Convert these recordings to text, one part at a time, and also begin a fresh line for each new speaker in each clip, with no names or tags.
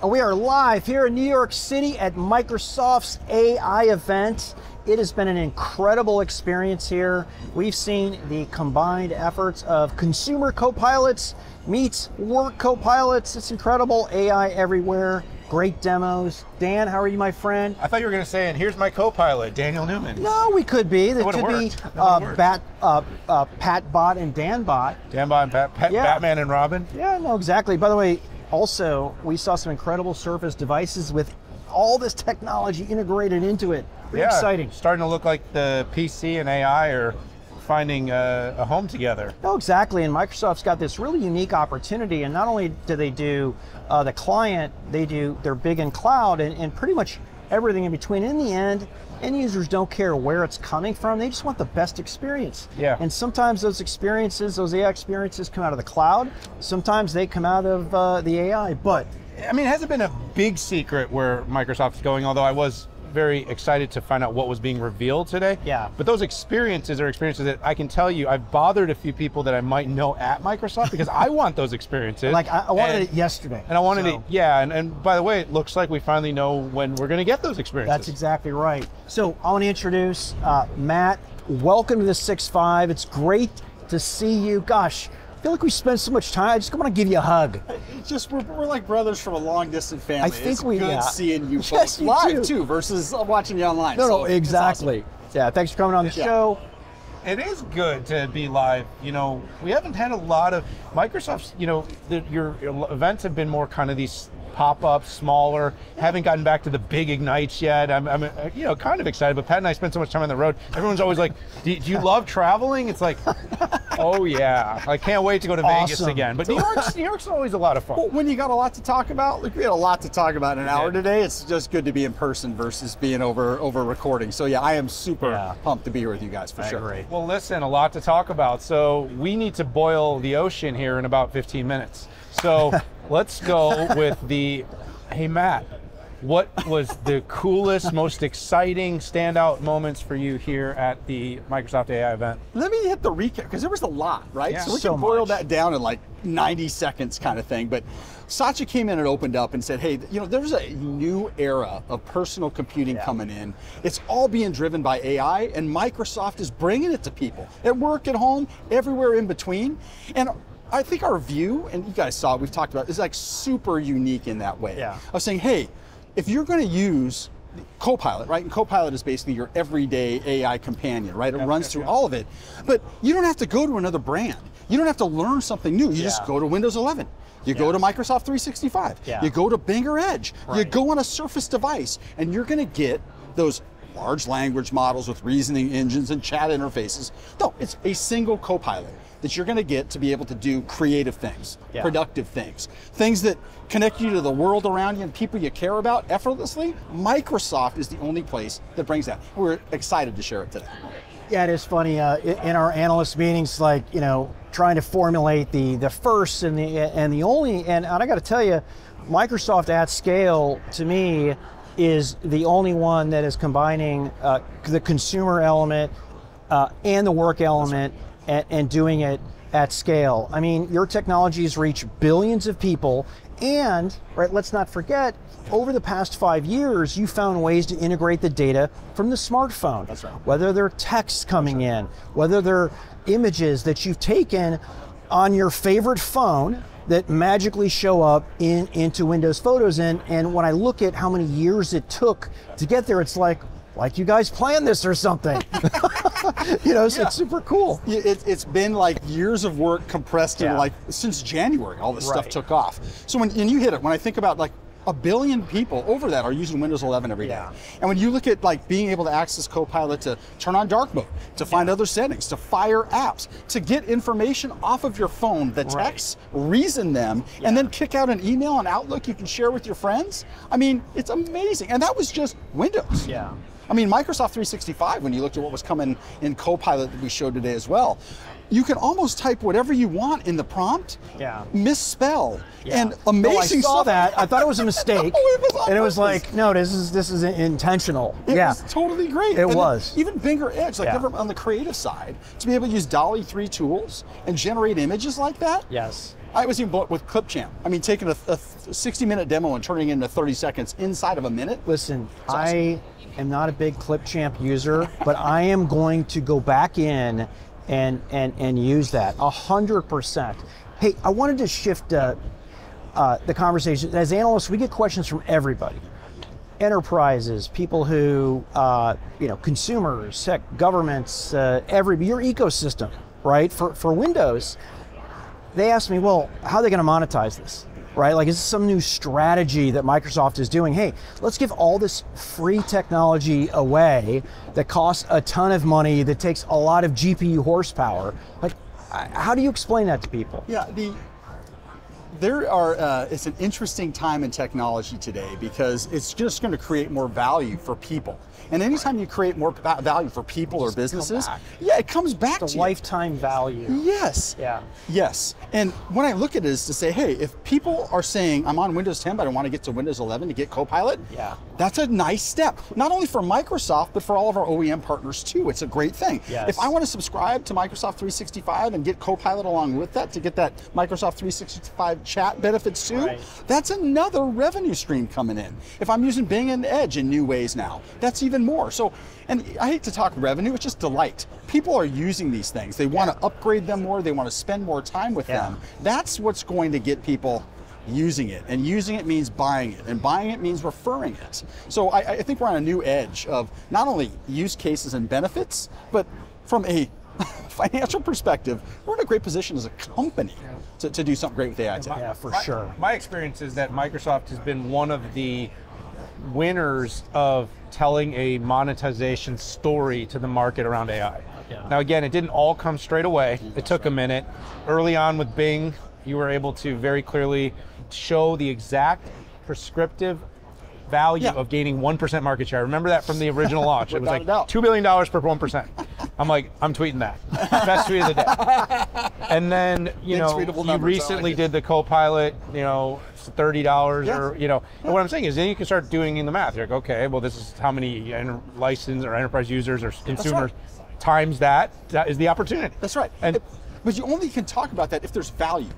We are live here in New York City at Microsoft's AI event. It has been an incredible experience here. We've seen the combined efforts of consumer copilots meets work copilots. It's incredible. AI everywhere. Great demos. Dan, how are you, my friend?
I thought you were going to say, and here's my co-pilot, Daniel Newman.
No, we could be. It could be Pat Bot and Dan Bot.
Dan Bot and Pat,
Yeah.
Batman and Robin.
Yeah, no, exactly. By the way, also, we saw some incredible Surface devices with all this technology integrated into it. Pretty exciting.
Starting to look like the PC and AI are finding a home together.
No, exactly. And Microsoft's got this really unique opportunity. And not only do they do the client, they're big in cloud and pretty much everything in between. In the end users don't care where it's coming from. They just want the best experience.
Yeah.
And sometimes those experiences, those AI experiences come out of the cloud. Sometimes they come out of the AI. But
I mean, it hasn't been a big secret where Microsoft's going, although I was very excited to find out what was being revealed today.
Yeah.
But those experiences are experiences that I can tell you, I've bothered a few people that I might know at Microsoft because I want those experiences.
like I wanted it yesterday.
And I wanted it, yeah. And by the way, it looks like we finally know when we're going to get those experiences.
That's exactly right. So I want to introduce Matt. Welcome to the 6.5. It's great to see you. Gosh, I feel like we spent so much time. I just want to give you a hug.
Just we're like brothers from a long distant family.
I think
it's
we
good seeing you
Yes,
both
you
live
too.
too versus watching you online.
No,
So it's
exactly.
awesome.
Yeah, thanks for coming on the show.
It is good to be live. You know, we haven't had a lot of Microsoft's, you know, your events have been more kind of these pop-ups, smaller, haven't gotten back to the big ignites yet. I'm you know, kind of excited, but Pat and I spend so much time on the road. Everyone's always like, do you love traveling? It's like, oh yeah, I can't wait to go to Vegas again. But New York's always a lot of fun.
Well, when you got a lot to talk about, look, we had a lot to talk about in an hour today. It's just good to be in person versus being over recording. So yeah, I am super pumped to be here with you guys for sure.
Agree.
Well, listen, a lot to talk about. So we need to boil the ocean here in about 15 minutes. So let's go with hey Matt, what was the coolest, most exciting standout moments for you here at the Microsoft AI event?
Let me hit the recap because there was a lot, right?
Yeah,
so we
so
can boil
much.
that down in like 90 seconds kind of thing. But Satya came in and opened up and said, hey, you know, there's a new era of personal computing coming in. It's all being driven by AI, and Microsoft is bringing it to people at work, at home, everywhere in between. And I think our view, and you guys saw it, we've talked about it, is like super unique in that way.
Yeah.
Of saying, hey, if you're going to use Copilot, right? And Copilot is basically your everyday AI companion, right? It runs through all of it. But you don't have to go to another brand. You don't have to learn something new. You just go to Windows 11. You go to Microsoft 365. You go to Bing or Edge. You go on a Surface device, and you're going to get those large language models with reasoning engines and chat interfaces. No, it's a single Copilot that you're going to get to be able to do creative things, productive things, things that connect you to the world around you and people you care about effortlessly. Microsoft is the only place that brings that. We're excited to share it today.
Yeah, it is funny. In our analyst meetings, like, you know, trying to formulate the first and the only, and I got to tell you, Microsoft at scale to me is the only one that is combining the consumer element and the work element and doing it at scale. I mean, your technologies reach billions of people, and let's not forget, over the past 5 years, you found ways to integrate the data from the smartphone.
That's right.
Whether they're texts coming in, whether they're images that you've taken on your favorite phone that magically show up into Windows Photos. And when I look at how many years it took to get there, it's like you guys planned this or something. You know, so it's super cool.
It's been like years of work compressed in like since January, all this stuff took off. So when you hit it, when I think about like 1 billion people over that are using Windows 11 every day. And when you look at like being able to access Copilot to turn on dark mode, to find other settings, to fire apps, to get information off of your phone, the texts, reason them, and then kick out an email on Outlook you can share with your friends. I mean, it's amazing. And that was just Windows. I mean, Microsoft 365, when you looked at what was coming in Copilot that we showed today as well, you can almost type whatever you want in the prompt,
Yeah.
misspell,
Yeah.
and amazing
I saw
stuff.
that. I thought it was a mistake. And it was like, no, this is intentional.
It
yeah.
was totally great.
It
And
was.
Even bigger edge, like
Yeah.
on the creative side, to be able to use DALL-E 3 tools and generate images like that.
Yes.
I was even with ClipJam. I mean, taking a 60-minute demo and turning it into 30 seconds inside of a minute.
Listen,
awesome.
I am not a big ClipJam user, but I am going to go back in and use that 100%. Hey, I wanted to shift the conversation. As analysts, we get questions from everybody. Enterprises, people who, consumers, heck, governments, your ecosystem, right? For Windows, they ask me, well, how are they going to monetize this? Right? Like, is this some new strategy that Microsoft is doing? Hey, let's give all this free technology away that costs a ton of money, that takes a lot of GPU horsepower. Like, how do you explain that to people?
Yeah, it's an interesting time in technology today because it's just going to create more value for people. And anytime you create more value for people or businesses, yeah, it comes back to you.
Lifetime value.
Yes.
Yeah.
Yes. And when I look at it is to say, hey, if people are saying, I'm on Windows 10, but I want to get to Windows 11 to get Copilot,
yeah,
that's a nice step. Not only for Microsoft, but for all of our OEM partners too. It's a great thing.
Yes.
If I want to subscribe to Microsoft 365 and get Copilot along with that to get that Microsoft 365 chat benefits too,
right,
that's another revenue stream coming in. If I'm using Bing and Edge in new ways now, that's even more. So, and I hate to talk revenue, it's just delight. People are using these things. They want to upgrade them more. They want to spend more time with them. That's what's going to get people using it. And using it means buying it. And buying it means referring it. So I think we're on a new edge of not only use cases and benefits, but from a financial perspective, we're in a great position as a company to do something great with AI tech.
Yeah, for sure.
My experience is that Microsoft has been one of the winners of telling a monetization story to the market around AI.
Yeah.
Now again, it didn't all come straight away. It took a minute. Early on with Bing, you were able to very clearly show the exact prescriptive value of gaining 1% market share. Remember that from the original launch. It was like $2 billion per 1%. I'm like, I'm tweeting that. Best tweet of the day. And then, you recently did the Copilot, $30 or, and what I'm saying is then you can start doing in the math. You're like, okay, well, this is how many licensed or enterprise users or consumers times that is the opportunity.
That's right. But you only can talk about that if there's value.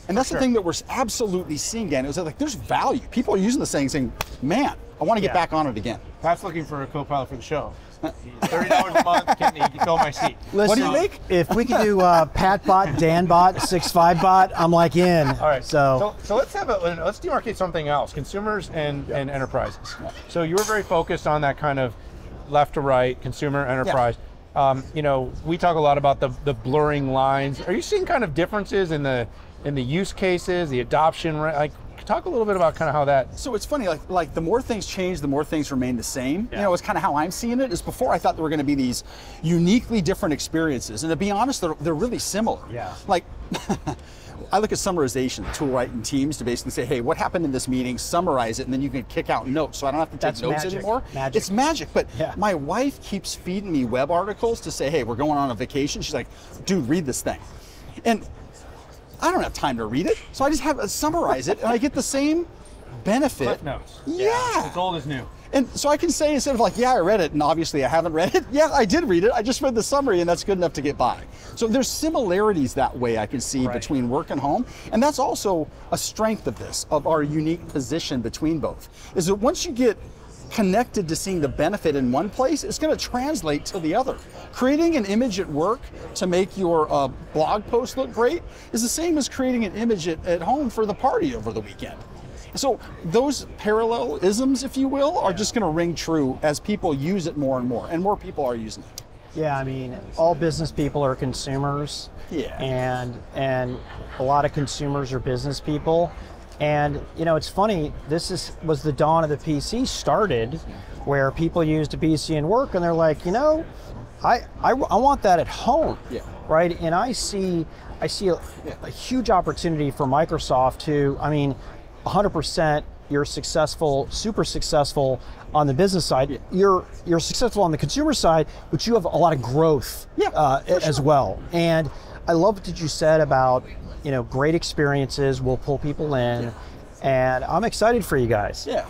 And that's the thing that we're absolutely seeing, Dan. It was like, there's value. People are using this thing saying, man, I want to get back on it again.
Pat's looking for a Copilot for the show. $30 a month, can fill my seat.
Listen,
what do you make?
If we could do PatBot, DanBot, 65Bot, I'm like in.
All right.
So
let's let's demarcate something else: consumers and enterprises. So you were very focused on that kind of left to right, consumer, enterprise. We talk a lot about the blurring lines. Are you seeing kind of differences in the use cases, the adoption? Like, talk a little bit about kind of how that.
So it's funny, like the more things change, the more things remain the same. It's kind of how I'm seeing it. Is before I thought there were going to be these uniquely different experiences, and to be honest, they're really similar.
Yeah.
Like, I look at summarization, the tool right in Teams to basically say, hey, what happened in this meeting? Summarize it, and then you can kick out notes, so I don't have to take notes anymore. It's magic. But my wife keeps feeding me web articles to say, hey, we're going on a vacation. She's like, dude, read this thing, and I don't have time to read it, so I just have to summarize it, and I get the same benefit.
Cliff notes.
Yeah.
It's old as new.
And so I can say, instead of like, yeah, I read it, and obviously I haven't read it, yeah, I did read it, I just read the summary, and that's good enough to get by. So there's similarities that way I can see between work and home, and that's also a strength of this, of our unique position between both, is that once you get connected to seeing the benefit in one place, it's going to translate to the other. Creating an image at work to make your blog post look great is the same as creating an image at home for the party over the weekend. So those parallelisms, if you will, are just going to ring true as people use it more and more people are using it.
Yeah, I mean, all business people are consumers.
Yeah.
And a lot of consumers are business people. And it's funny, was the dawn of the PC started where people used a PC in work and they're like, I want that at home, right? And I see a huge opportunity for Microsoft to, 100%, you're successful, super successful on the business side. You're successful on the consumer side, but you have a lot of growth as well. And I love what you said about, great experiences will pull people in, and I'm excited for you guys.
Yeah.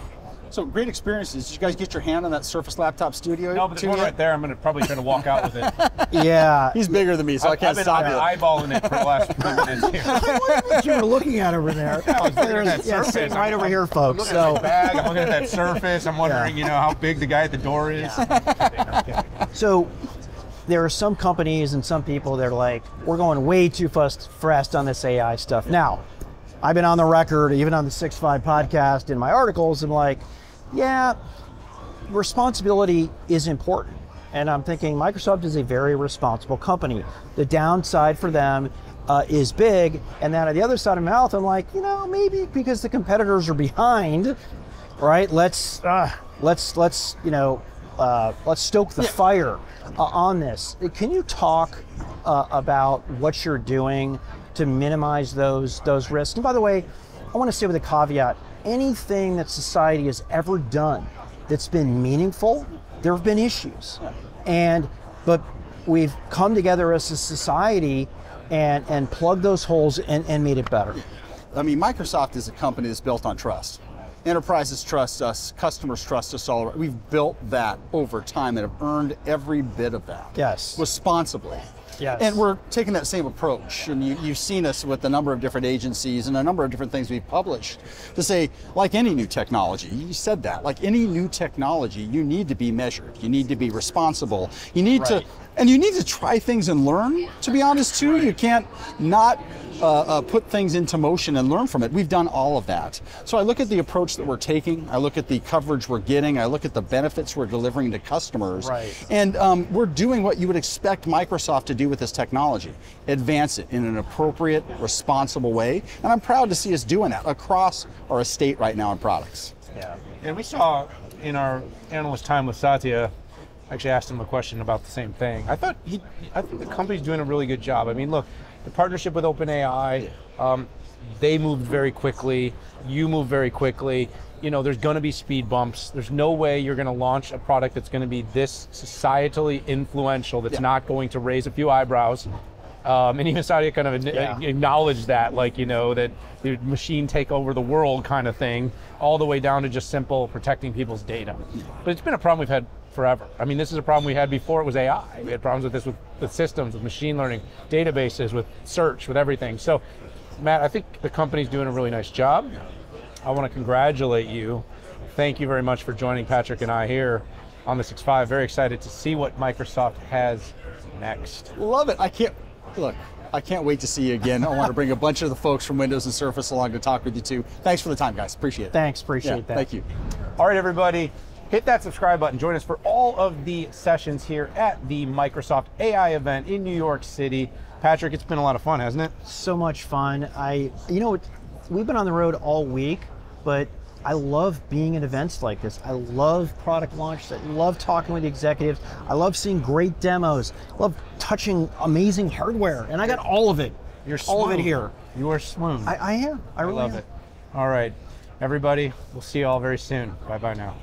So great experiences. Did you guys get your hand on that Surface Laptop Studio?
No, but there's one right there. I'm going to probably try to walk out with it.
Yeah.
He's bigger than me, so I can't stop you.
I've been eyeballing it for the last few minutes here.
What you were looking at over there?
I was looking at that surface.
Sitting right over here, folks.
I'm looking at my bag. I'm looking at that surface. I'm wondering, how big the guy at the door is. I'm kidding.
So there are some companies and some people that are like, we're going way too fast on this AI stuff. Now, I've been on the record, even on the 6.5 podcast, in my articles, I'm like, yeah, responsibility is important. And I'm thinking Microsoft is a very responsible company. The downside for them is big. And then on the other side of my mouth, I'm like, maybe because the competitors are behind, right? Let's stoke the fire on this. Can you talk about what you're doing to minimize those risks? And by the way, I want to say with a caveat, anything that society has ever done that's been meaningful, there have been issues. But we've come together as a society and plugged those holes and made it better.
I mean, Microsoft is a company that's built on trust. Enterprises trust us, customers trust us all. We've built that over time and have earned every bit of that.
Yes.
Responsibly.
Yes.
And we're taking that same approach. And you've seen us with a number of different agencies and a number of different things we've published to say, like any new technology, you said that, like any new technology, you need to be measured. You need to be responsible. You need to, and you need to try things and learn, to be honest too. You can't not put things into motion and learn from it. We've done all of that. So I look at the approach that we're taking, I look at the coverage we're getting, I look at the benefits we're delivering to customers, and we're doing what you would expect Microsoft to do with this technology. Advance it in an appropriate, responsible way, and I'm proud to see us doing that across our estate right now in products.
Yeah, and we saw in our analyst time with Satya, I actually asked him a question about the same thing. I think the company's doing a really good job. I mean, look, the partnership with OpenAI, they moved very quickly. You moved very quickly. There's going to be speed bumps. There's no way you're going to launch a product that's going to be this societally influential, that's not going to raise a few eyebrows. And even Satya kind of acknowledged that, that the machine take over the world kind of thing, all the way down to just simple protecting people's data. But it's been a problem we've had forever. I mean, this is a problem we had before it was AI. We had problems with this with systems, with machine learning, databases, with search, with everything. So, Matt, I think the company's doing a really nice job. I want to congratulate you. Thank you very much for joining Patrick and I here on the 6.5. Very excited to see what Microsoft has next.
Love it. I can't wait to see you again. I want to bring a bunch of the folks from Windows and Surface along to talk with you too. Thanks for the time, guys. Appreciate it.
Thanks, appreciate that.
Thank you.
All right, everybody. Hit that subscribe button. Join us for all of the sessions here at the Microsoft AI event in New York City. Patrick, it's been a lot of fun, hasn't it?
So much fun. We've been on the road all week, but I love being at events like this. I love product launch. I love talking with the executives. I love seeing great demos. I love touching amazing hardware, and I got all of it.
You're
all of it here.
You are smooth.
I am. I really
love
am.
it. All right, everybody. We'll see you all very soon. Bye-bye now.